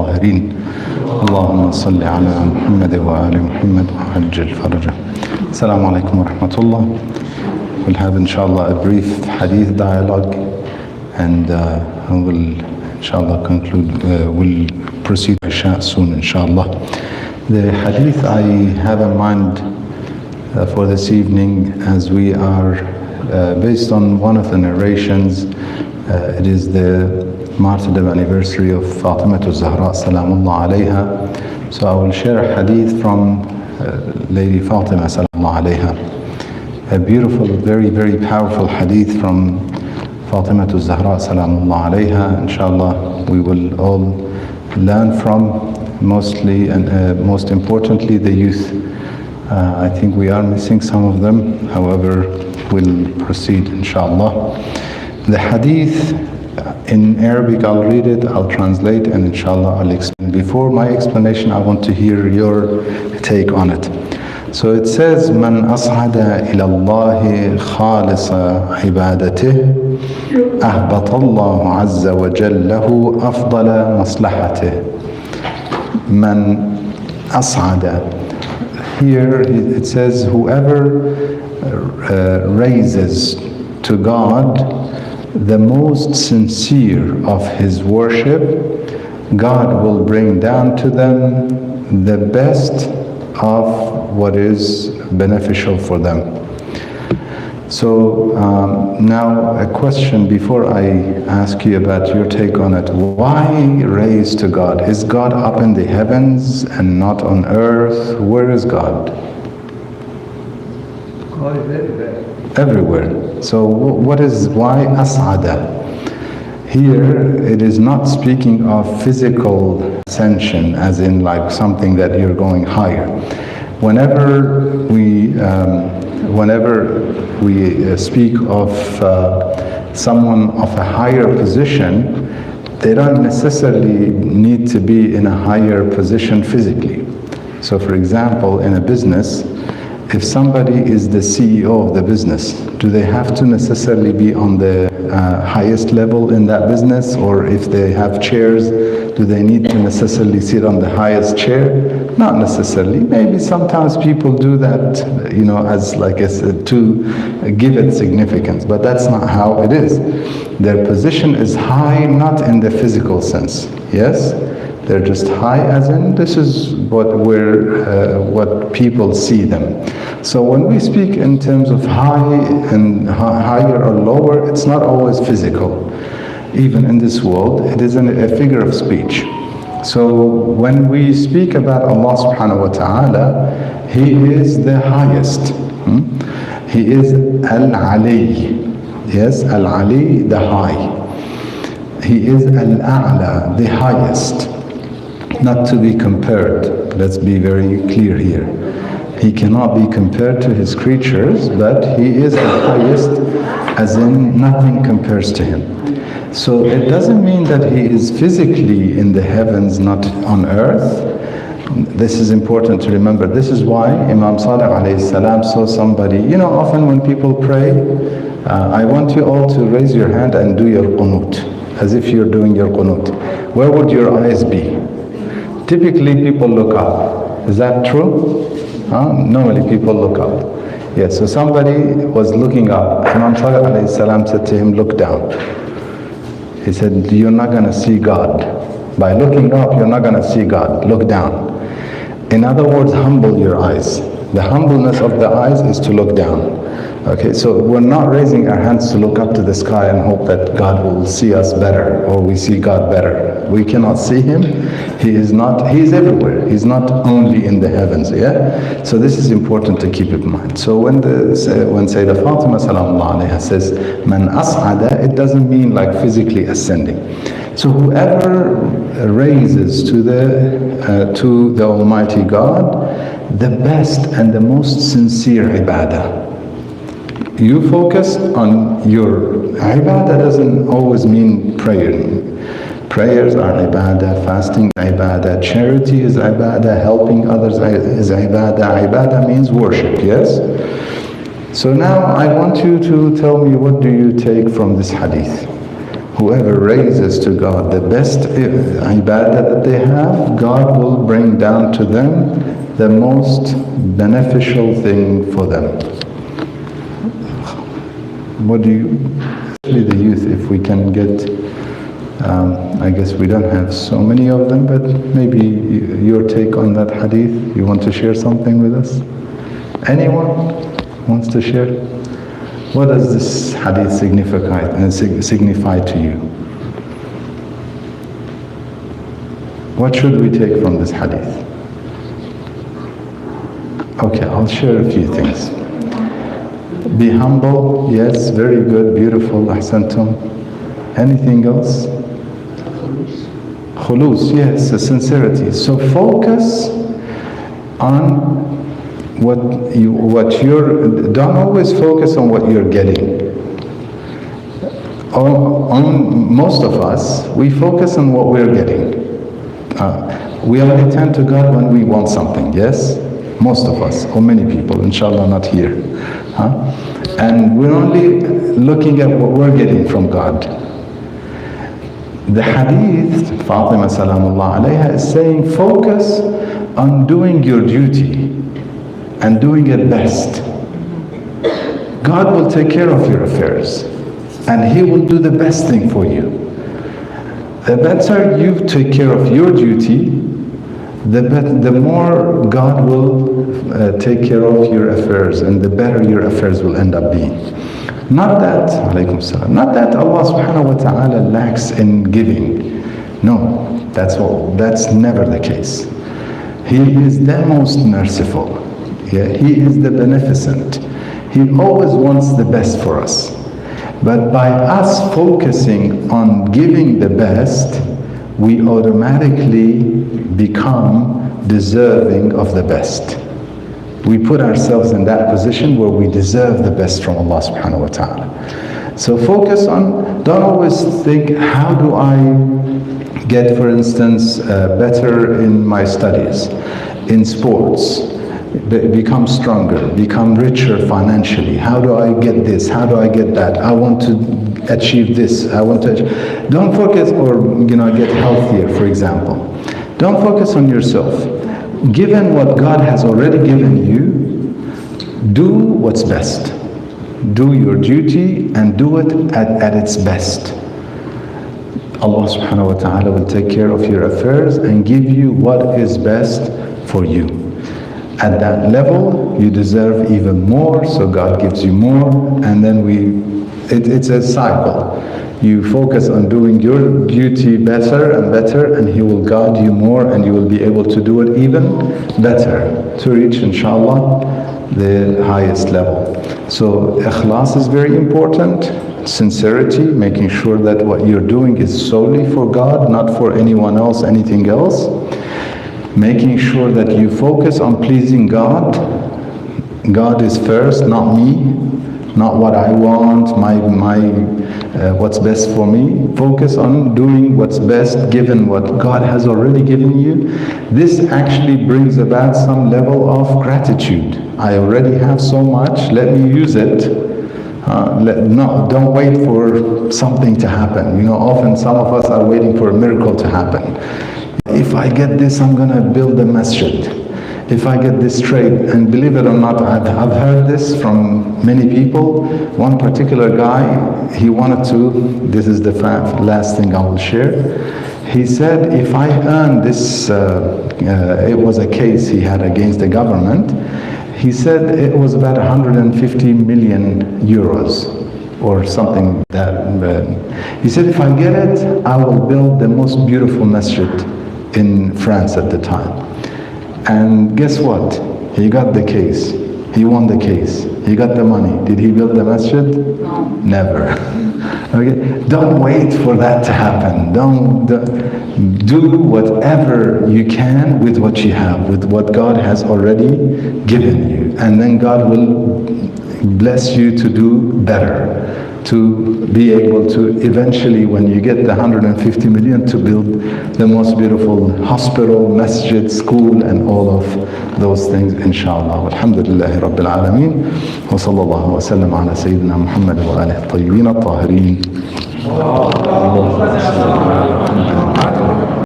الطاهرين اللهم صل على محمد وآل محمد وعجل فرجه. Assalamu alaikum wa rahmatullah. We'll have inshallah a brief hadith dialogue and we'll inshallah conclude, we'll proceed Isha soon inshallah. The hadith I have in mind for this evening, as we are based on one of the narrations, it is the martyrdom anniversary of Fatima Zahra salamullah alayha. So I will share a hadith from Lady Fatima salamullah alayha. A beautiful, very, very powerful hadith from Fatima Zahra salamullah alayha. Inshallah we will all learn from, mostly and most importantly the youth. I think we are missing some of them, however we'll proceed inshallah. The hadith in Arabic, I'll read it, I'll translate, and inshallah I'll explain. Before my explanation, I want to hear your take on it. So it says, من أصعد إلى الله خالص عبادته أهبط الله عز وجل له أفضل مصلحته. من أصعد. Here it says, whoever raises to God the most sincere of his worship, God will bring down to them the best of what is beneficial for them. So now a question before I ask you about your take on it. Why raise to God? Is God up in the heavens and not on earth? Where is God? God is everywhere. Everywhere. So why as'ada? Here it is not speaking of physical ascension, as in like something that you're going higher. Whenever we speak of someone of a higher position, they don't necessarily need to be in a higher position physically. So for example, in a business, if somebody is the CEO of the business, do they have to necessarily be on the highest level in that business? Or if they have chairs, do they need to necessarily sit on the highest chair? Not necessarily. Maybe sometimes people do that, as like to give it significance, but that's not how it is. Their position is high, not in the physical sense. Yes? They're just high, as in this is what people see them. So when we speak in terms of high and higher or lower, it's not always physical. Even in this world, it is a figure of speech. So when we speak about Allah subhanahu wa ta'ala, He is the highest. He is Al-Ali. Yes, Al-Ali, the high. He is Al-A'la, the highest. Not to be compared. Let's be very clear here. He cannot be compared to His creatures, but He is the highest, as in nothing compares to Him. So it doesn't mean that He is physically in the heavens, not on earth. This is important to remember. This is why Imam Salih alayhi salam saw somebody, often when people pray, I want you all to raise your hand and do your qunut, as if you're doing your qunut. Where would your eyes be? Typically people look up. Is that true? Normally people look up. Yes, so somebody was looking up. Imam Salih alayhi salam said to him, look down. He said, you're not going to see God. By looking up, you're not going to see God. Look down. In other words, humble your eyes. The humbleness of the eyes is to look down. Okay, so we're not raising our hands to look up to the sky and hope that God will see us better, or we see God better. We cannot see Him. He is everywhere. He's not only in the heavens, yeah? So this is important to keep in mind. So when Sayyidah Fatima salamullah alayha says, Man as'ada, it doesn't mean like physically ascending. So whoever raises to the Almighty God the best and the most sincere ibadah. You focus on your ibadah doesn't always mean prayer. Prayers are ibadah, fasting is ibadah, charity is ibadah, helping others is ibadah. Ibadah means worship, yes? So now I want you to tell me, what do you take from this hadith? whoever raises to God the best ibadah that they have, God will bring down to them the most beneficial thing for them. What do you, especially the youth, if we can get, I guess we don't have so many of them, but maybe your take on that hadith, you want to share something with us? Anyone wants to share? What does this hadith signify to you? What should we take from this hadith? Okay, I'll share a few things. Be humble, yes, very good, beautiful, ahsantum. Anything else? Khulus, yes, sincerity. So focus on don't always focus on what you're getting. On most of us, we focus on what we're getting. We only turn to God when we want something, yes? Most of us, or many people, inshallah not here. And we're only looking at what we're getting from God. The hadith, Fatima salamullah alayha, is saying focus on doing your duty and doing it best. God will take care of your affairs and He will do the best thing for you. The better you take care of your duty, the more God will take care of your affairs and the better your affairs will end up being. Not that, alaykum salam, not that Allah subhanahu wa ta'ala lacks in giving. No, that's never the case. He is the most merciful. Yeah, He is the beneficent. He always wants the best for us. But by us focusing on giving the best, we automatically become deserving of the best. We put ourselves in that position where we deserve the best from Allah subhanahu wa ta'ala. So focus on, don't always think, how do I get, for instance, better in my studies, in sports, become stronger, become richer financially. How do I get this? How do I get that? I want to achieve this. I want to don't focus, or get healthier, for example. Don't focus on yourself. Given what God has already given you, do what's best. Do your duty and do it at its best. Allah subhanahu wa ta'ala will take care of your affairs and give you what is best for you. At that level, you deserve even more, so God gives you more, and then it's a cycle. You focus on doing your duty better and better, and He will guide you more, and you will be able to do it even better to reach, inshallah, the highest level. So ikhlas is very important, sincerity, making sure that what you're doing is solely for God, not for anyone else, anything else. Making sure that you focus on pleasing God. God is first, not me, not what I want, what's best for me. Focus on doing what's best given what God has already given you. This actually brings about some level of gratitude. I already have so much, let me use it. Don't wait for something to happen. Often some of us are waiting for a miracle to happen. If I get this, I'm going to build a masjid. If I get this trade, and believe it or not, I've heard this from many people. One particular guy, he wanted to, this is the last thing I will share. He said, if I earn this, it was a case he had against the government. He said it was about 150 million euros or something that. He said, if I get it, I will build the most beautiful masjid in France at the time. And guess what? He got the case. He won the case. He got the money. Did he build the masjid? No. Never. Okay? Don't wait for that to happen. Don't do whatever you can with what you have, with what God has already given you. And then God will bless you to do better, to be able to eventually, when you get the 150 million, to build the most beautiful hospital, masjid, school, and all of those things, inshallah. Alhamdulillahi Rabbil Alameen. Wa sallallahu wa sallam ala Sayyidina Muhammad wa alihi at-tayyibin at-tahirin. اللهم صل على محمد